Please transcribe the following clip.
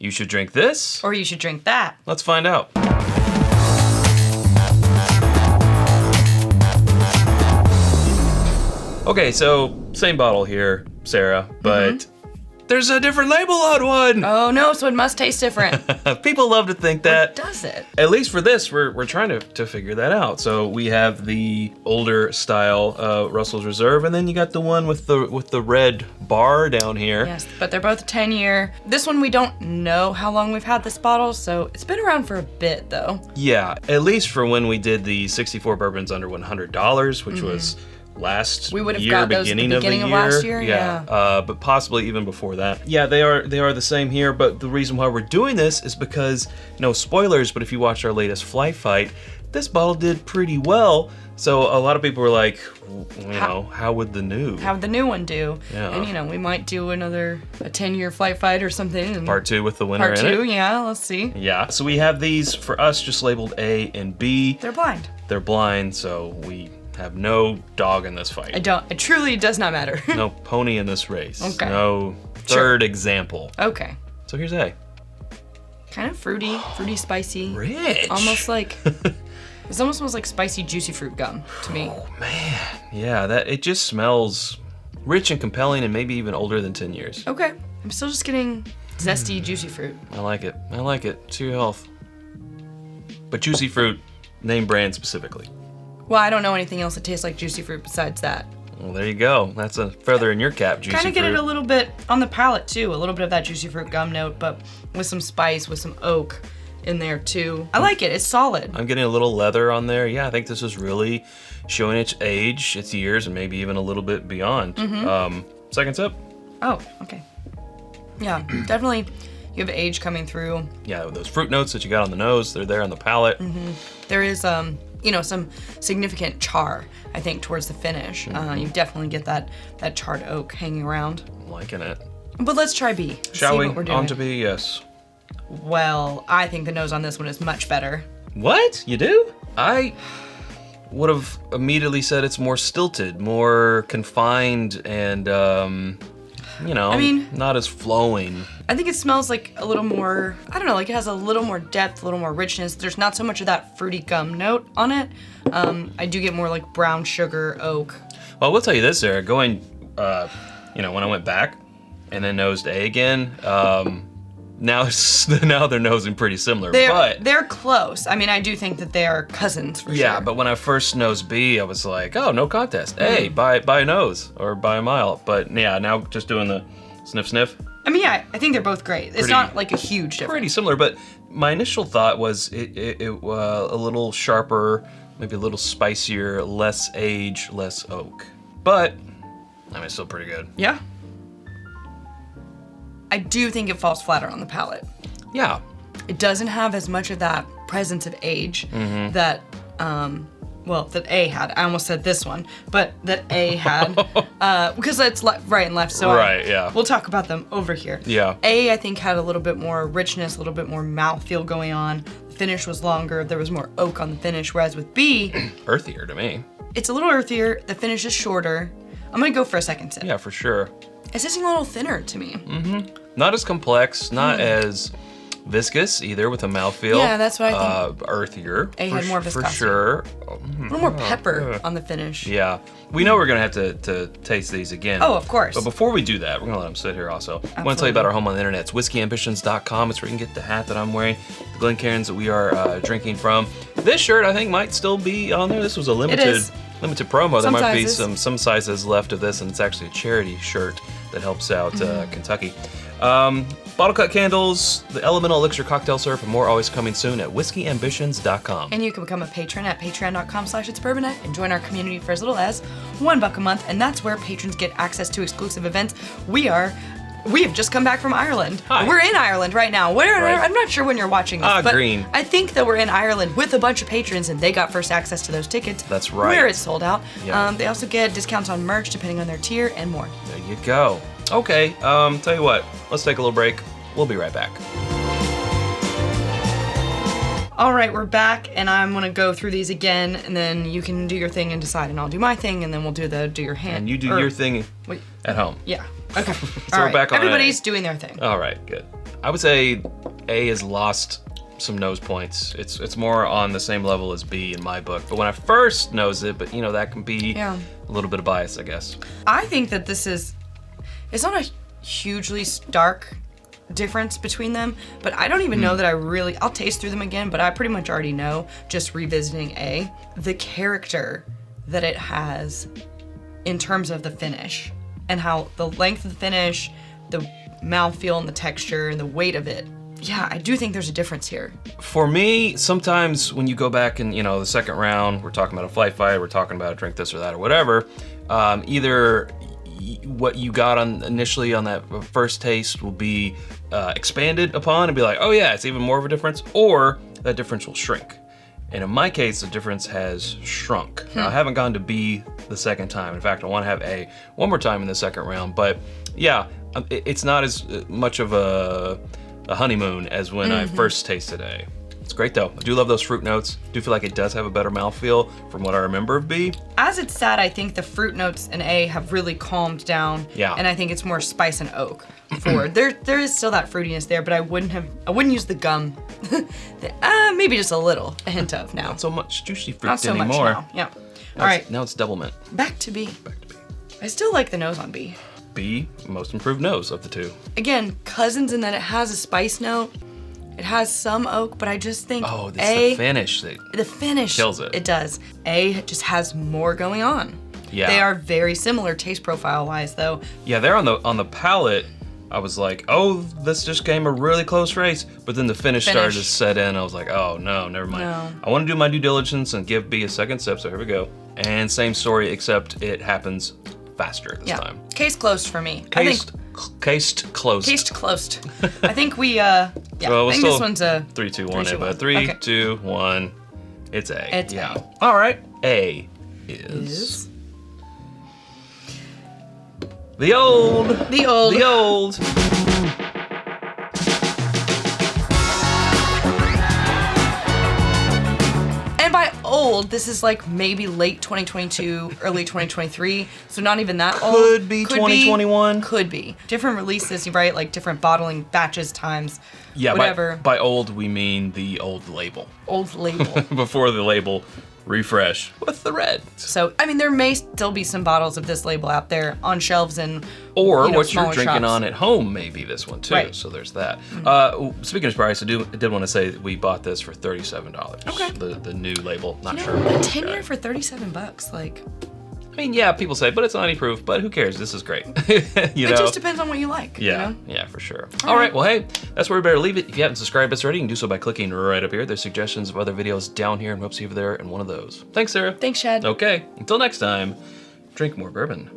You should drink this. Or you should drink that. Let's find out. Okay, so same bottle here, Sarah, but there's a different label on one. Oh no, so it must taste different. People love to think that. Or does it? At least for this, we're trying to figure that out. So we have the older style Russell's Reserve, and then you got the one with the red bar down here. Yes, but they're both 10-year. This one, we don't know how long we've had this bottle, so it's been around for a bit though. Yeah, at least for when we did the 64 bourbons under $100, which was last we would have year, got those beginning at the beginning of of the year. last year. Yeah. But possibly even before that. Yeah, they are the same here. But the reason why we're doing this is because, no spoilers, but if you watched our latest Fly Fight, this bottle did pretty well. So a lot of people were like, how would the new one do? Yeah. And we might do a 10-year Flight Fight or something. And part 2 with the winner part in 2, it. yeah, let's see. Yeah. So we have these for us just labeled A and B. They're blind. They're blind, so we have no dog in this fight. It truly does not matter. No pony in this race. Okay. No third example. Okay. So here's A. Kind of fruity, spicy. Rich. Almost like, it almost smells like spicy juicy fruit gum to me. Oh man, yeah, it just smells rich and compelling and maybe even older than 10 years. Okay, I'm still just getting zesty juicy fruit. I like it. It's to your health. But juicy fruit, name brand specifically. Well, I don't know anything else that tastes like juicy fruit besides that. Well, there you go. That's a feather in your cap, juicy fruit. Kind of get it a little bit on the palate too, a little bit of that juicy fruit gum note, but with some spice, with some oak in there too. I like it. It's solid. I'm getting a little leather on there. Yeah, I think this is really showing its age, its years, and maybe even a little bit beyond. Second sip. Oh, okay. Yeah, definitely. You have age coming through. Yeah, those fruit notes that you got on the nose, they're there on the palate. There is, some significant char, I think, towards the finish. You definitely get that charred oak hanging around. I'm liking it. But let's try B. Shall we? What we're doing. On to B, yes. Well, I think the nose on this one is much better. What? You do? I would have immediately said it's more stilted, more confined, and, not as flowing. I think it smells like a little more, I don't know, like it has a little more depth, a little more richness. There's not so much of that fruity gum note on it. I do get more like brown sugar, oak. Well, I will tell you this, Sarah, going, when I went back and then nosed A again, now they're nosing pretty similar. They're close. I mean, I do think that they are cousins for sure. Yeah, but when I first nosed B, I was like, oh, no contest. A, by a nose or by a mile. But yeah, now just doing the sniff sniff. I mean, yeah, I think they're both great. It's not like a huge difference. Pretty similar, but my initial thought was it a little sharper, maybe a little spicier, less age, less oak. But, I mean, it's still pretty good. Yeah. I do think it falls flatter on the palate. Yeah. It doesn't have as much of that presence of age that that A had. I almost said this one, but that A had, because it's right and left, so we'll talk about them over here. Yeah. A, I think, had a little bit more richness, a little bit more mouthfeel going on. The finish was longer. There was more oak on the finish, whereas with B... earthier to me. It's a little earthier. The finish is shorter. I'm going to go for a second sip. Yeah, for sure. It's tasting a little thinner to me. Not as complex, not as viscous either with a mouthfeel. Yeah, that's what I think. Earthier. A had more viscosity. For sure. A little more pepper on the finish. Yeah. We know we're going to have to taste these again. Oh, of course. But before we do that, we're going to let them sit here also. I want to tell you about our home on the internet. It's whiskyambitions.com. It's where you can get the hat that I'm wearing, the Glencairns that we are drinking from. This shirt, I think, might still be on there. This was a limited promo. There might be some sizes left of this, and it's actually a charity shirt that helps out Kentucky. Bottle cut candles, the elemental elixir cocktail syrup, and more always coming soon at whiskyambitions.com. And you can become a patron at patreon.com/itsbourbonnight and join our community for as little as $1 a month, and that's where patrons get access to exclusive events. We have just come back from Ireland. Hi. We're in Ireland right now. I'm not sure when you're watching this, but green. I think that we're in Ireland with a bunch of patrons, and they got first access to those tickets. That's right. Where it's sold out. Yeah. They also get discounts on merch depending on their tier and more. There you go. Okay, tell you what, let's take a little break. We'll be right back. All right, we're back, and I'm gonna go through these again, and then you can do your thing and decide, and I'll do my thing, and then we'll do your hand. And you do your thing at home. Yeah. Okay. So we're back on Everybody's doing their thing. All right, good. I would say A has lost some nose points. It's more on the same level as B in my book. But when I first nose it, but that can be a little bit of bias, I guess. I think that it's not a hugely stark difference between them, but I don't even know that I'll taste through them again, but I pretty much already know, just revisiting A, the character that it has in terms of the finish and how the length of the finish, the mouthfeel and the texture and the weight of it. Yeah, I do think there's a difference here. For me, sometimes when you go back and, the second round, we're talking about a flight fight, we're talking about a drink this or that or whatever, either what you got initially on that first taste will be expanded upon and be like, oh yeah, it's even more of a difference, or that difference will shrink. And in my case, the difference has shrunk. Now, I haven't gone to B the second time. In fact, I want to have A one more time in the second round. But yeah, it's not as much of a honeymoon as when I first tasted A. It's great though. I do love those fruit notes. I do feel like it does have a better mouthfeel from what I remember of B. As it's sat, I think the fruit notes in A have really calmed down. Yeah. And I think it's more spice and oak forward. There is still that fruitiness there, but I wouldn't use the gum. Maybe just a hint of now. Not so much juicy fruit Not so anymore. Much now. Yeah. All right. Now it's double mint. Back to B. I still like the nose on B. B, most improved nose of the two. Again, cousins in that it has a spice note. It has some oak, but I just think the finish. The finish kills it. It does. A just has more going on. Yeah. They are very similar taste profile wise though. Yeah, they're on the palate. I was like, oh, this just came a really close race. But then the finish started to set in. I was like, oh no, never mind. No. I want to do my due diligence and give B a second sip, so here we go. And same story, except it happens faster this time. Case closed for me. Cased closed. Cased closed. I think we well, I think this one's a 3, 2, 1. 3, 2, 1. It's A. It's A. All right. A is the old. And by old, this is like maybe late 2022, early 2023. So not even that old. Could be 2021. Could be. Different releases, right? Like different bottling batches, times, yeah, whatever. By old, we mean the old label. Old label. Before the label refresh with the red. So, I mean, there may still be some bottles of this label out there on shelves and or what you're drinking shops. On at home, maybe this one too. Right. So there's that. Speaking of price, I did want to say that we bought this for $37. Okay. The new label. Not sure. A 10-year for $37, like. I mean, yeah, people say, but it's not any proof. But who cares? This is great. It just depends on what you like. Yeah, you know? Yeah, for sure. All right, well, hey, that's where we better leave it. If you haven't subscribed us already, you can do so by clicking right up here. There's suggestions of other videos down here, and we'll see you over there in one of those. Thanks, Sarah. Thanks, Shad. Okay, until next time, drink more bourbon.